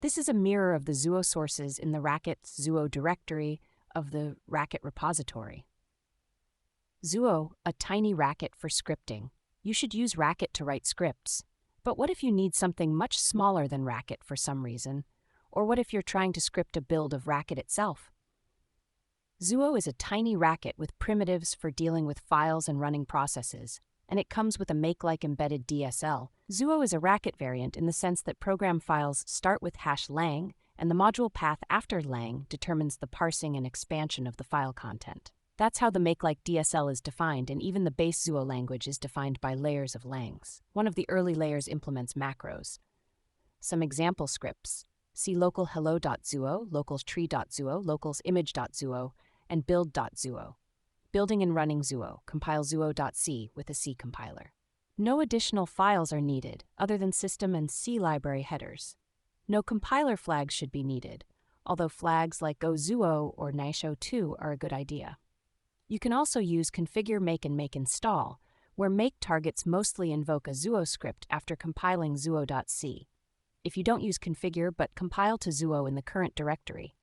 This is a mirror of the Zuo sources in the Racket Zuo directory of the Racket repository. Zuo, a tiny Racket for scripting. You should use Racket to write scripts. But what if you need something much smaller than Racket for some reason? Or what if you're trying to script a build of Racket itself? Zuo is a tiny Racket with primitives for dealing with files and running processes, and it comes with a make-like embedded DSL. Zuo is a Racket variant in the sense that program files start with #lang, and the module path after lang determines the parsing and expansion of the file content. That's how the make-like DSL is defined, and even the base Zuo language is defined by layers of langs. One of the early layers implements macros. Some example scripts: see local hello.zuo, locals tree.zuo, locals image.zuo, and build.zuo. Building and running Zuo, compile zuo.c with a C compiler. No additional files are needed other than system and C library headers. No compiler flags should be needed, although flags like gozuo or naisho2 are a good idea. You can also use configure make and make install, where make targets mostly invoke a Zuo script after compiling zuo.c. If you don't use configure but compile to Zuo in the current directory,